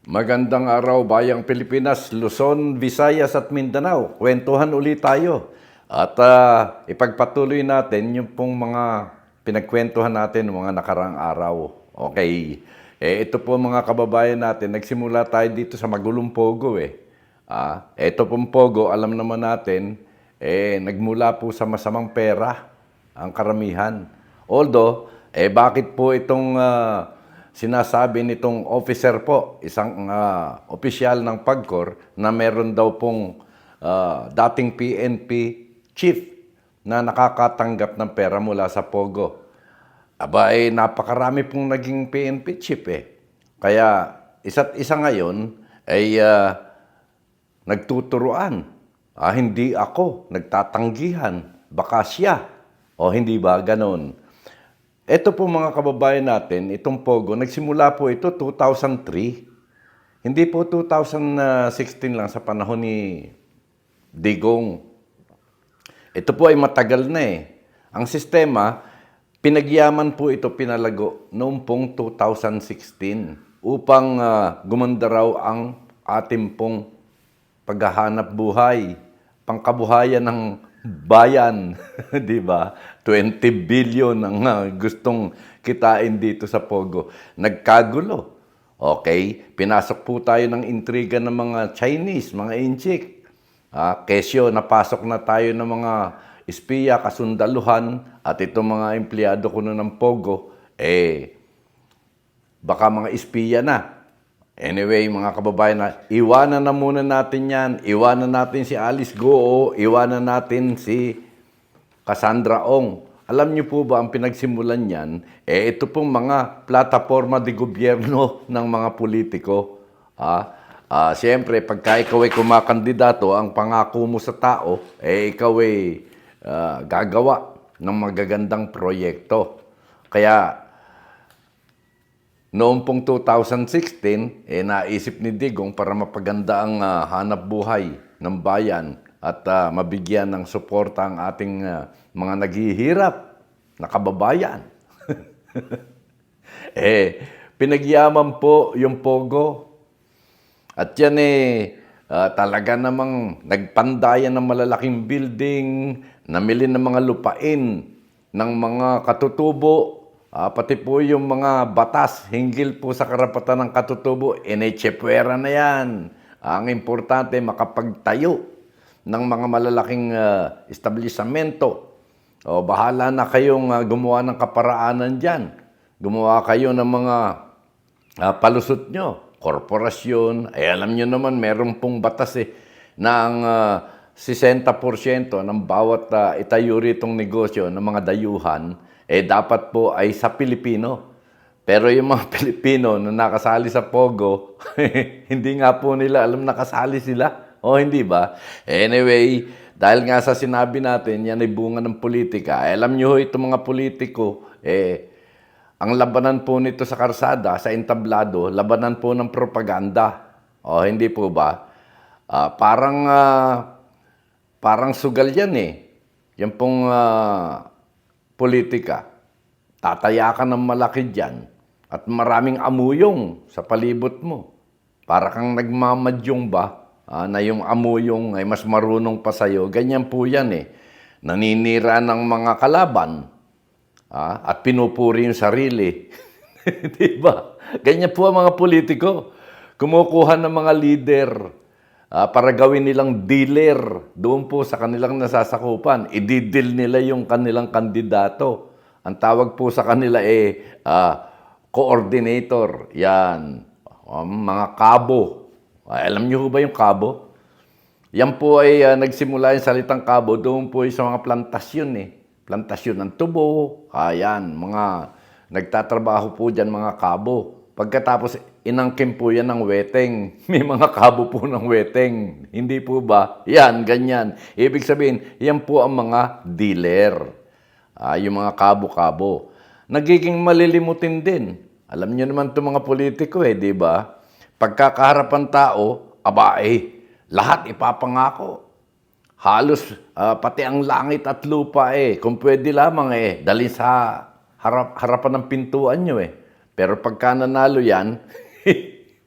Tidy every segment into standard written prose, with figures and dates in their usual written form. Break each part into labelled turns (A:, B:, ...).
A: Magandang araw, Bayang Pilipinas, Luzon, Visayas at Mindanao. Kwentuhan ulit tayo. At ipagpatuloy natin yung pong mga pinagkwentuhan natin mga nakarang araw. Okay. Ito po mga kababayan natin, nagsimula tayo dito sa magulong Pogo ito pong Pogo, alam naman natin, nagmula po sa masamang pera ang karamihan. Although, bakit po itong sinasabi nitong officer po, isang opisyal ng PAGCOR, na meron daw pong dating PNP chief na nakakatanggap ng pera mula sa Pogo. Aba, napakarami pong naging PNP chief Kaya, isa't isa ngayon ay nagtuturuan. Hindi ako, nagtatanggihan. Baka siya. O hindi ba? Ganon. Ito po mga kababayan natin, itong Pogo, nagsimula po ito 2003. Hindi po 2016 lang sa panahon ni Digong. Ito po ay matagal na Ang sistema, pinagyaman po ito pinalago noong pong 2016 upang gumanda raw ang ating pong paghahanap buhay, pangkabuhayan ng bayan, di ba? 20 billion ang gustong kitain dito sa Pogo. Nagkagulo. Okay? Pinasok po tayo ng intriga ng mga Chinese, mga Inchik. Kesyo, napasok na tayo ng mga espiya, kasundaluhan, at itong mga empleyado ko ng Pogo, baka mga espiya na. Anyway, mga kababayan, iwanan na muna natin yan. Iwanan natin si Alice Goo, iwanan natin si Cassandra Ong. Alam niyo po ba ang pinagsimulan niyan? Ito pong mga plataforma de gobyerno ng mga politiko. Siyempre, pagka ikaw ay kumakandidato, ang pangako mo sa tao, ikaw ay gagawa ng magagandang proyekto. Kaya, noong pong 2016, naisip ni Digong para mapaganda ang hanap buhay ng bayan at mabigyan ng suporta ang ating mga naghihirap na kababayan. Pinagyaman po yung Pogo. At yan talaga namang nagpandayan ng malalaking building, namili ng mga lupain ng mga katutubo, pati po yung mga batas hinggil po sa karapatan ng katutubo, inechepwera na yan. Ang importante, makapagtayo ng mga malalaking establishmento. Bahala na kayong gumawa ng kaparaanan dyan. Gumawa kayo ng mga palusot nyo, korporasyon. Alam nyo naman, meron pong batas na ang 60% ng bawat itayo ritong negosyo ng mga dayuhan, dapat po ay sa Pilipino. Pero yung mga Pilipino na nakasali sa Pogo, hindi nga po nila alam nakasali sila. O hindi ba? Anyway, dahil nga sa sinabi natin, yan ay bunga ng politika. Alam nyo itong mga politiko, ang labanan po nito sa karsada, sa entablado, labanan po ng propaganda. O hindi po ba? Parang sugal yan Yan pong politika. Tataya ka ng malaki dyan at maraming amuyong sa palibot mo. Para kang nagmamadyong ba na yung amuyong ay mas marunong pa sa'yo. Ganyan po yan Naninira ng mga kalaban at pinupuri yung sarili. Diba? Ganyan po ang mga politiko. Kumukuha ng mga leader para gawin nilang dealer doon po sa kanilang nasasakupan. I-deal nila yung kanilang kandidato. Ang tawag po sa kanila coordinator. Yan. Mga kabo. Alam niyo ba yung kabo? Yan po ay nagsimula yung salitang kabo doon po sa mga plantasyon Plantasyon ng tubo. Ayan, mga nagtatrabaho po dyan mga kabo. Pagkatapos, inangkin po yan ng weteng. May mga kabo po ng weteng. Hindi po ba? Yan, ganyan. Ibig sabihin, yan po ang mga dealer. Yung mga kabo-kabo. Nagiging malilimutin din. Alam niyo naman itong mga politiko di ba? Pagkakaharap tao, lahat ipapangako. Halos pati ang langit at lupa kung pwede lamang dali sa harapan ng pintuan nyo Pero pagka nanalo yan,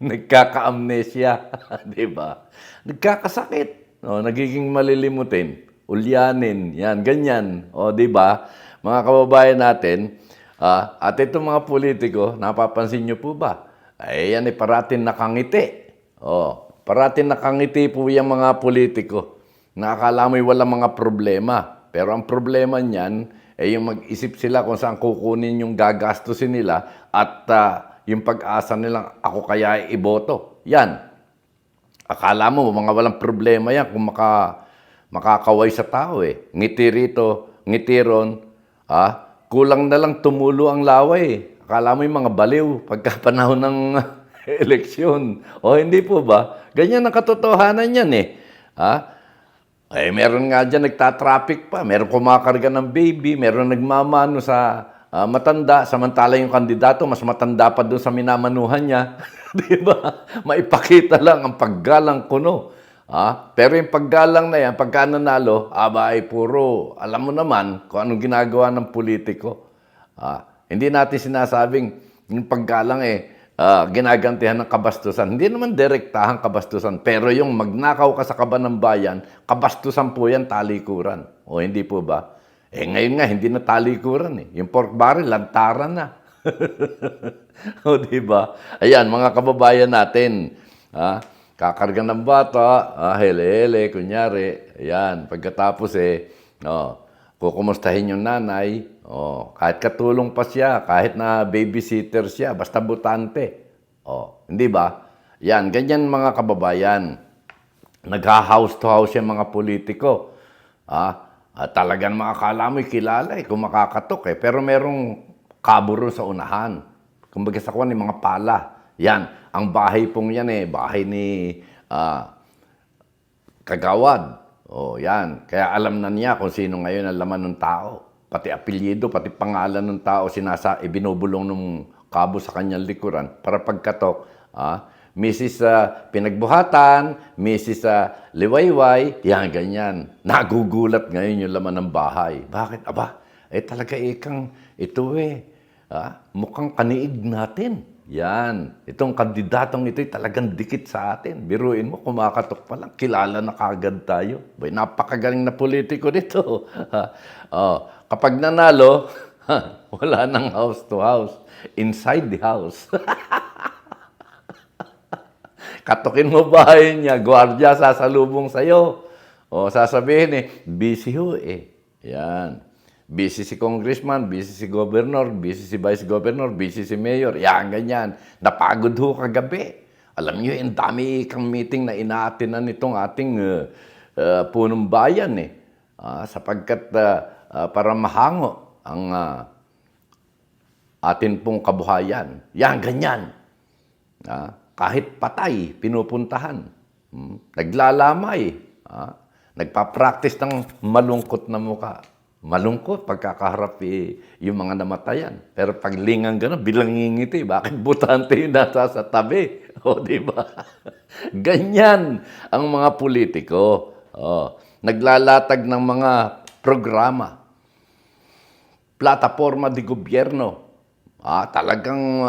A: nagkaka-amnesia, 'di ba? Nagkakasakit, nagiging malilimutin, ulyanin, 'yan, ganyan. 'Di ba? Mga kababayan natin, at itong mga politiko, napapansin niyo po ba? Ay, yan parating nakangiti. Parating nakangiti po yung mga politiko. Nakakala mo'y walang mga problema. Pero ang problema niyan, yung mag-isip sila kung saan kukunin yung gagastusin nila at yung pag-asa nilang ako kaya iboto. Yan. Akala mo, mga walang problema yan kung makakaway sa tao eh. Ngiti rito, ngiti ron. Kulang na lang tumulo ang laway. Akala mo yung mga baliw pagka panahon ng eleksyon. Hindi po ba? Ganyan ang katotohanan yan eh. Meron nga dyan nagtatraffic pa, meron kumakarga ng baby, meron nagmamano sa matanda, samantala yung kandidato, mas matanda pa doon sa minamanuhan niya. Di ba? Maipakita lang ang paggalang kuno. Pero yung paggalang na yan, pagka nanalo, ay puro, alam mo naman kung anong ginagawa ng politiko. Hindi natin sinasabing yung paggalang ginagantihan ng kabastusan. Hindi naman direktahang kabastusan. Pero yung magnakaw ka sa kaban ng bayan, kabastusan po yan, talikuran. Hindi po ba? Ngayon nga, hindi na talikuran eh. Yung pork barrel, lantaran na. Di ba? Ayan, mga kababayan natin. Kakarga ng bata, hele-hele, kunyari. Ayan, pagkatapos kukumustahin yung nanay, kahit katulong pa siya, kahit na babysitter siya, basta butante. Hindi ba? Yan, ganyan mga kababayan. Nagha-house to house yung mga politiko. Talagang makakala mo'y kilala kung makakatok Pero merong kaburo sa unahan. Kumbaga sa kuwan, yung mga pala. Yan, ang bahay pong yan bahay ni Kagawad. Yan. Kaya alam na niya kung sino ngayon ang laman ng tao. Pati apelyido, pati pangalan ng tao, binubulong ng kabo sa kanyang likuran para pagkatok. Mrs. Pinagbuhatan, Mrs. Liwayway, yan, ganyan. Nagugulat ngayon yung laman ng bahay. Bakit? Talaga ikang ito mukhang kaniig natin. Yan. Itong kandidatong ito'y talagang dikit sa atin. Biruin mo, kumakatok pa lang. Kilala na kagad tayo. Napakagaling na politiko dito. Kapag nanalo, wala nang house to house. Inside the house. Katukin mo bahay niya, gwardiya sasalubong sa'yo. Sasabihin busy ho Yan. Busy si congressman, busy si governor, busy si vice governor, busy si mayor. Yan, ganyan. Napagod ho kagabi. Alam niyo, ang dami kang meeting na inaatinan nitong ating punong bayan sapagkat para mahango ang atin pong kabuhayan. Yan, ganyan. Kahit patay, pinupuntahan. Naglalamay. Nagpa-practice ng malungkot na muka. Malungkot pagkakaharap yung mga namatayan. Pero pag lingang gano'n, bilang ngingiti. Bakit butante yung nasa sa tabi? Di ba? Ganyan ang mga politiko. Naglalatag ng mga programa. Plataforma de gobyerno. Talagang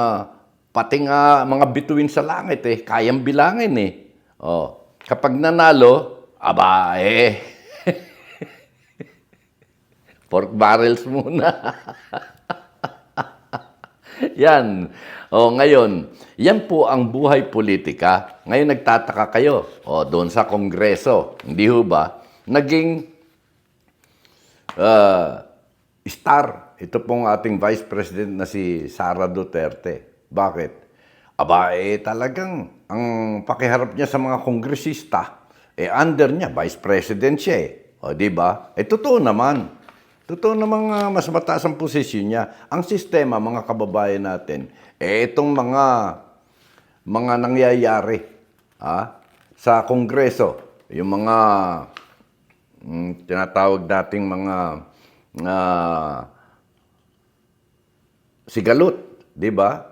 A: pati nga mga bituin sa langit kayang bilangin Kapag nanalo, pork barrels muna. Yan. Ngayon, yan po ang buhay politika. Ngayon nagtataka kayo, doon sa Kongreso, hindi ho ba, naging star. Ito pong ating Vice President na si Sara Duterte. Bakit? Talagang ang pakiharap niya sa mga kongresista, under niya, Vice President siya di ba? Totoo naman. Totoo namang mas mataas ang posisyon niya. Ang sistema, mga kababayan natin, itong mga nangyayari sa Kongreso, yung mga tinatawag nating mga sigalot, di ba?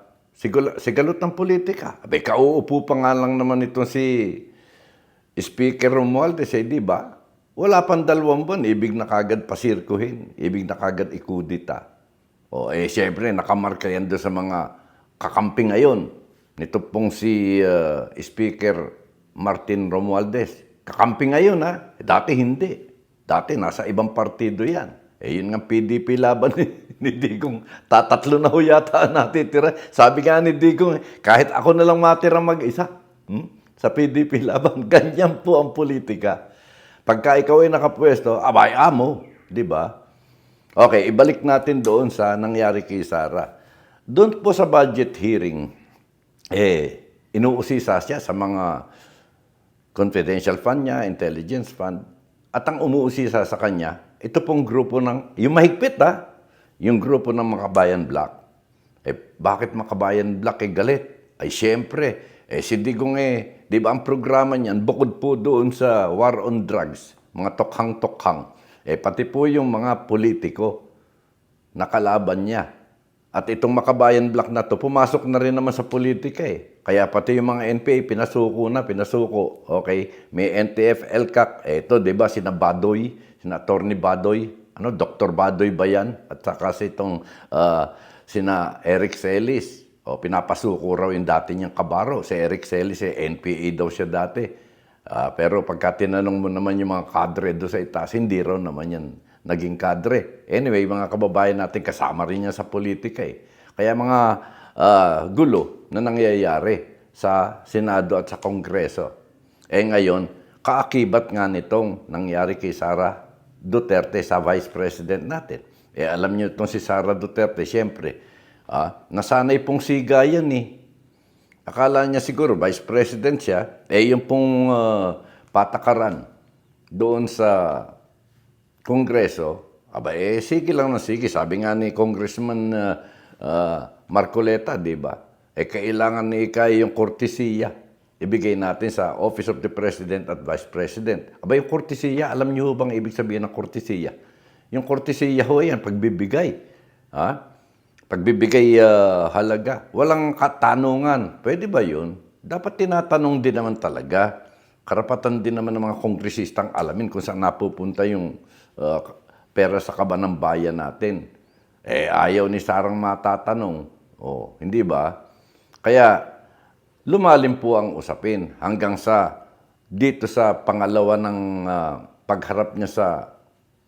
A: Sigalot ng politika. Kauupo pa nga lang naman itong si Speaker Romualdez, di ba? Wala pang 2 buwan, ibig na kagad pasirkuhin, ibig na kagad ikudita. Siyempre, nakamarka yan doon sa mga kakampi ngayon. nito pong si Speaker Martin Romualdez. Kakampi ngayon, ha? Dati hindi. Dati nasa ibang partido yan. Yun nga PDP laban ni Digong. Tatatlo na ho yata natitira. Sabi nga ni Digong, kahit ako na lang matira mag-isa sa PDP laban. Ganyan po ang politika. Pagka ikaw ay nakapwesto, abay amo. Di ba? Okay, ibalik natin doon sa nangyari kay Sara. Doon po sa budget hearing, inuusisa siya sa mga confidential fund niya, intelligence fund, at ang umuusisa sa kanya, ito pong grupo ng, yung mahigpit yung grupo ng Makabayan Black. Bakit Makabayan Black galit? Ay siyempre, si Digong di ba ang programa niyan, bukod po doon sa war on drugs, mga tokhang-tokhang, pati po yung mga politiko na kalaban niya. At itong Makabayan Black na to, pumasok na rin naman sa politika Kaya pati yung mga NPA, pinasuko. Okay? May NTF, LCAC. Ito, di ba, sina Badoy, sina Atty. Badoy, Dr. Badoy ba yan? At saka itong sina Eric Celis. Pinapasuko raw yung dati niyang kabaro. Si Eric Celis, NPA daw siya dati. Pero pagka tinanong mo naman yung mga kadre doon sa itaas, hindi raw naman yan naging kadre. Anyway, mga kababayan natin, kasama rin niya sa politika Kaya mga gulo na nangyayari sa Senado at sa Kongreso. Ngayon, kaakibat nga nitong nangyari kay Sara Duterte sa Vice President natin. Alam niyo itong si Sara Duterte, siyempre, nasanay pong siga yan Akala niya siguro, Vice President siya, yung pong patakaran doon sa Kongreso, sige lang na sige. Sabi nga ni Congressman Marcoleta, di ba? Kailangan ni Ikay yung kortesiya. Ibigay natin sa Office of the President at Vice President. Yung kortesiya, alam niyo bang ibig sabihin ng kortesiya? Yung kortesiya ho yan, pagbibigay. Pagbibigay halaga. Walang katanungan. Pwede ba yun? Dapat tinatanong din naman talaga. Karapatan din naman ng mga kongresistang alamin kung saan napupunta yung pera sa kaban ng bayan natin. Ayaw ni Sarang matatanong. Hindi ba? Kaya lumalim po ang usapin hanggang sa dito sa pangalawa ng pagharap niya sa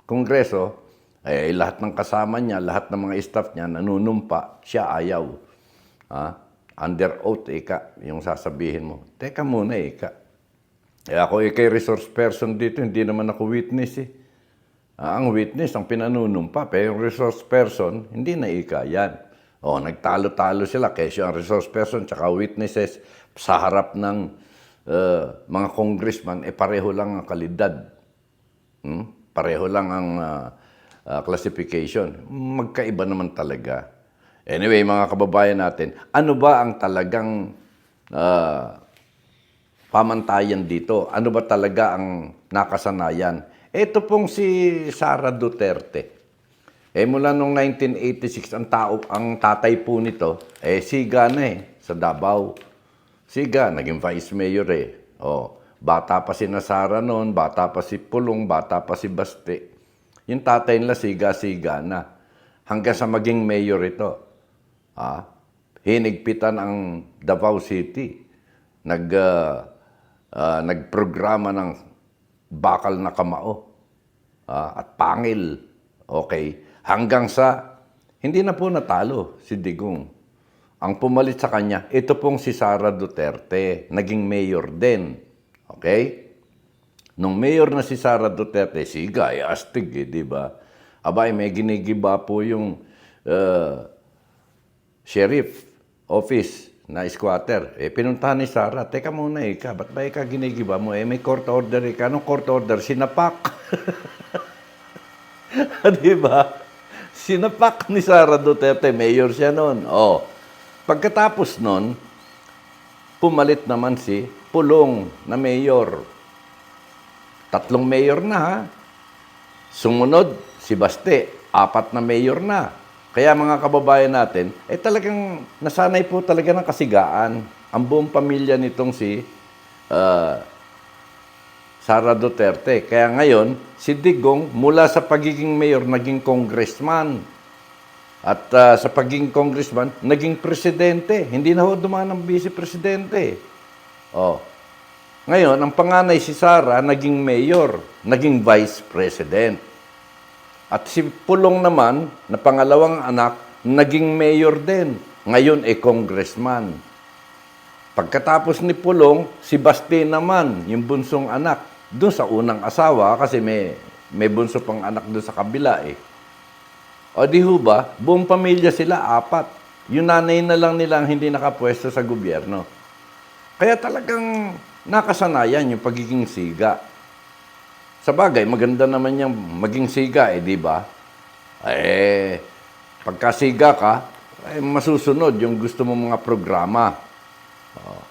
A: Kongreso, lahat ng kasama niya, lahat ng mga staff niya nanunumpa, siya ayaw. Under oath, yung sasabihin mo. Teka muna, ako kay resource person dito, hindi naman ako witness ang witness, ang pinanunumpa, pero yung resource person, hindi na yan. Nagtalo-talo sila, kesyo ang resource person tsaka witnesses sa harap ng mga congressman, pareho lang ang kalidad. Pareho lang ang classification. Magkaiba naman talaga. Anyway, mga kababayan natin, ano ba ang talagang pamantayan dito? Ano ba talaga ang nakasanayan? Ito pong si Sara Duterte. Mula noong 1986, ang tatay po nito, siga na sa Davao. Siga, naging vice mayor bata pa si Sara noon, bata pa si Pulong, bata pa si Baste. Yung tatay nila, siga-siga na. Hanggang sa maging mayor ito. Hinigpitan ang Davao City. Nagprograma ng bakal na kamao at pangil. Okay. Hanggang sa hindi na po natalo si Digong. Ang pumalit sa kanya, ito pong si Sara Duterte, naging mayor din. Okay? Nung mayor na si Sara Duterte, siga, astig, di ba? May ginigiba po yung sheriff office na squatter. Pinuntahan ni Sara, teka muna ba't ba ginigiba mo? May court order Anong court order? Sinapak. Di ba? Sinapak ni Sara Duterte, mayor siya noon. Pagkatapos noon, pumalit naman si Pulong na mayor. 3 mayor na Sumunod, si Baste, 4 na mayor na. Kaya mga kababayan natin, talagang nasanay po talaga ng kasigaan ang buong pamilya nitong si Sara Duterte. Kaya ngayon, si Digong mula sa pagiging mayor, naging congressman. At sa pagiging congressman, naging presidente. Hindi na ho dumaan ng vice-presidente. Oh. Ngayon, ang panganay si Sara, naging mayor, naging vice president. At si Pulong naman, na pangalawang anak, naging mayor din. Ngayon, congressman. Pagkatapos ni Pulong, si Basti naman, yung bunsong anak, doon sa unang asawa, kasi may bunso pang anak doon sa kabila eh. O di ho ba, buong pamilya sila, 4. Yung nanay na lang nilang hindi nakapwesto sa gobyerno. Kaya talagang nakasanayan yung pagiging siga. Sa bagay, maganda naman yung maging siga di ba? Pagka siga ka, masusunod yung gusto mo mga programa.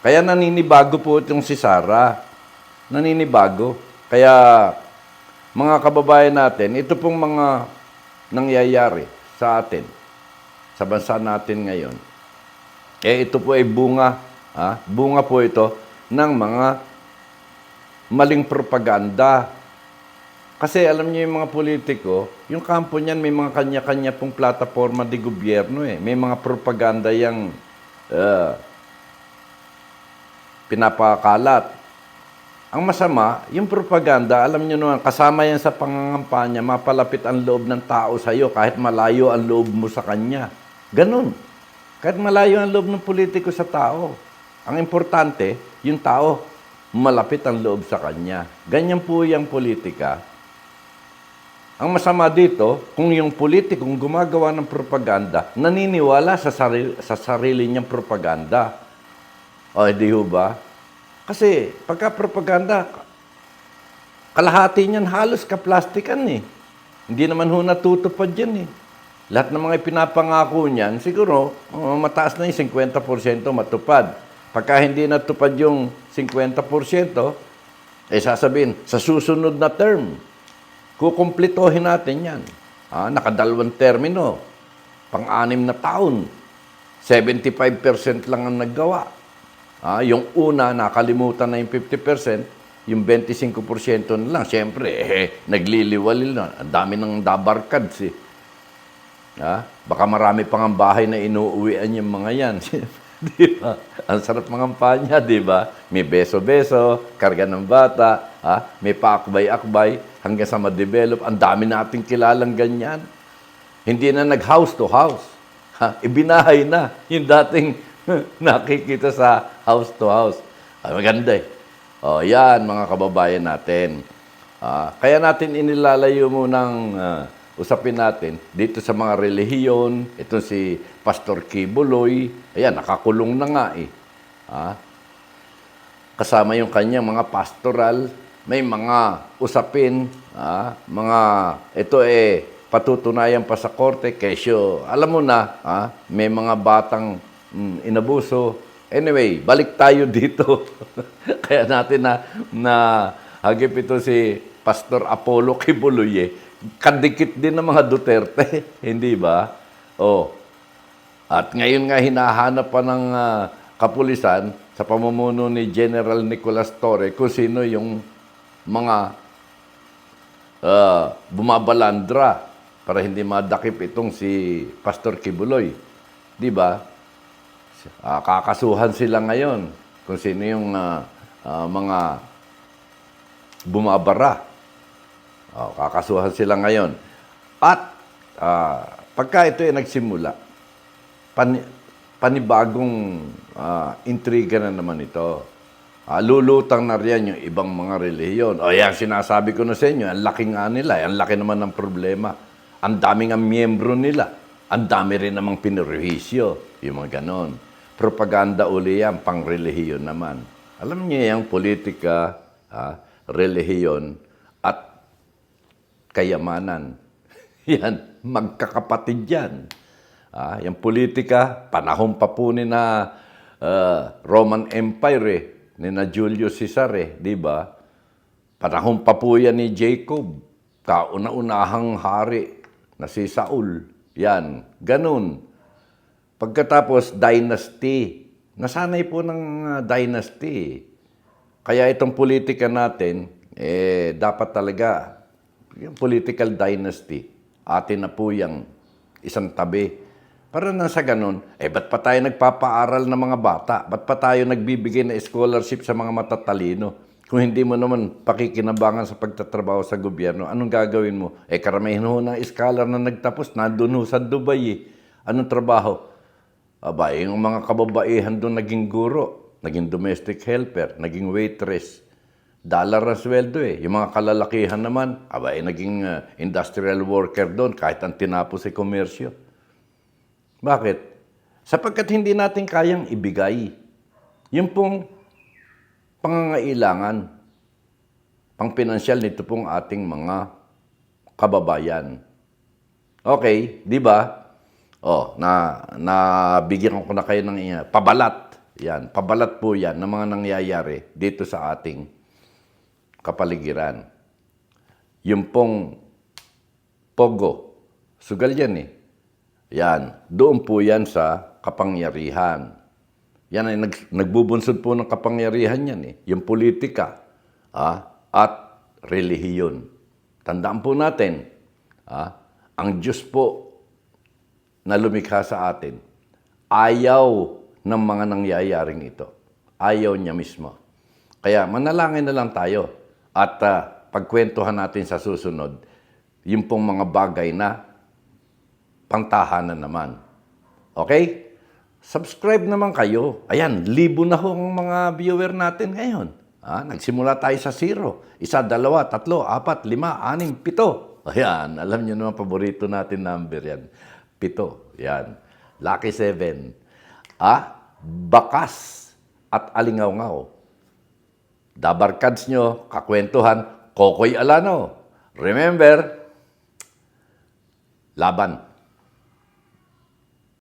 A: Kaya naninibago po itong si Sara. Naninibago. Kaya, mga kababayan natin, ito pong mga nangyayari sa atin, sa bansa natin ngayon. Ito po ay bunga, bunga po ito ng mga maling propaganda. Kasi alam niyo yung mga politiko, yung kampo niyan may mga kanya-kanya pong plataforma de gobyerno eh. May mga propaganda yang pinapakalat. Ang masama, yung propaganda, alam niyo naman, kasama yan sa pangangampanya, mapalapit ang loob ng tao sa iyo kahit malayo ang loob mo sa kanya. Ganun. Kahit malayo ang loob ng politiko sa tao. Ang importante, yung tao, malapit ang loob sa kanya. Ganyan po yung politika. Ang masama dito, kung yung politikong gumagawa ng propaganda, naniniwala sa sarili niyang propaganda. O, di ho ba? Kasi pagka-propaganda, kalahati niyan halos kaplastikan eh. Hindi naman ho natutupad yan eh. Lahat ng mga pinapangako niyan, siguro mataas na yung 50% matupad. Pagka hindi natupad yung 50%, sasabihin, sa susunod na term, kukumplitohin natin yan. Nakadalawang termino, pang-6 na taon, 75% lang ang naggawa. Yung una, nakalimutan na yung 50%, yung 25% na lang. Siyempre, nagliliwalil na. Ang dami ng dabarkads eh. Baka marami pang ang bahay na inuuwian yung mga yan. Di ba? Ang sarap mangampanya, di ba? May beso-beso, karga ng bata, may paakbay-akbay, hanggang sa ma-develop. Ang dami nating kilalang ganyan. Hindi na nag-house to house. Ibinahay na yung dating nakikita sa house to house. Maganda eh. Yan mga kababayan natin. Kaya natin inilalayo munang usapin natin dito sa mga relihiyon. Ito si Pastor Kibuloy. Ayan, nakakulong na nga eh. Kasama yung kanyang mga pastoral. May mga usapin. Ito patutunayan pa sa korte. Kesyo, alam mo na, may mga batang inabuso. Anyway, balik tayo dito. Kaya natin na hagip ito si Pastor Apollo Kibuloy. Kadikit din ng mga Duterte. Hindi ba? At ngayon nga hinahanap pa ng kapulisan sa pamumuno ni General Nicolas Torre kung sino yung mga bumabalandra para hindi madakip itong si Pastor Kibuloy. Di ba? Kakasuhan sila ngayon kung sino yung mga bumabara. Kakasuhan sila ngayon. At pagka ito ay nagsimula, panibagong intriga na naman ito. Lulutang na riyan yung ibang mga relihiyon. Yan, sinasabi ko na sa inyo, ang laki nga nila, ang laki naman ng problema. Ang daming ang miyembro nila. Ang dami rin namang pinurhisyo. Yung mga ganon. Propaganda uli yan, pang-relihiyon naman. Alam niyo yung politika, relihiyon, at kayamanan. Yan, magkakapatid yan. Yung politika, panahon pa po ni na Roman Empire, ni na Julius Caesar, di ba? Panahon pa po yan ni Jacob, kauna-unahang hari na si Saul. Yan, ganun. Pagkatapos, dynasty. Nasanay po ng dynasty. Kaya itong politika natin, dapat talaga, yung political dynasty, atin na po yung isang tabi. Para na sa ganun, ba't pa tayo nagpapaaral ng mga bata? Ba't pa tayo nagbibigay ng scholarship sa mga matatalino? Kung hindi mo naman pakikinabangan sa pagtatrabaho sa gobyerno, anong gagawin mo? Karamihan ho ng scholar na nagtapos, nandun ho sa Dubai eh. Anong trabaho? Aba, yung mga kababaihan doon naging guro, naging domestic helper, naging waitress. Dollar ang sweldo eh. Yung mga kalalakihan naman, aba, naging industrial worker doon kahit ang tinapos sa komersyo. Bakit? Sapagkat hindi natin kayang ibigay yung pong pangangailangan, pangpinansyal nito pong ating mga kababayan. Okay, di ba? Nabigyan ko na kayo ng pabalat. Yan, pabalat po yan ng mga nangyayari dito sa ating kapaligiran. Yung pong pogo, sugal yan eh. Yan, doon po yan sa kapangyarihan. Yan ay nagbubunsod po ng kapangyarihan yan eh. Yung politika at relihiyon. Tandaan po natin, ang Diyos po na lumikha sa atin, ayaw ng mga nangyayaring ito. Ayaw niya mismo. Kaya manalangin na lang tayo at pagkwentuhan natin sa susunod yung pong mga bagay na pantahanan naman. Okay? Subscribe naman kayo. Ayan, 1,000 na hong mga viewer natin ngayon. Nagsimula tayo sa 0. 1, 2, 3, 4, 5, 6, 7. Ayan, alam niyo naman, paborito natin number yan. 7. Yan. Lucky 7. Bakas at alingaw-ngaw. Dabarkads nyo, kakwentuhan, Kokoy Alano. Remember, laban.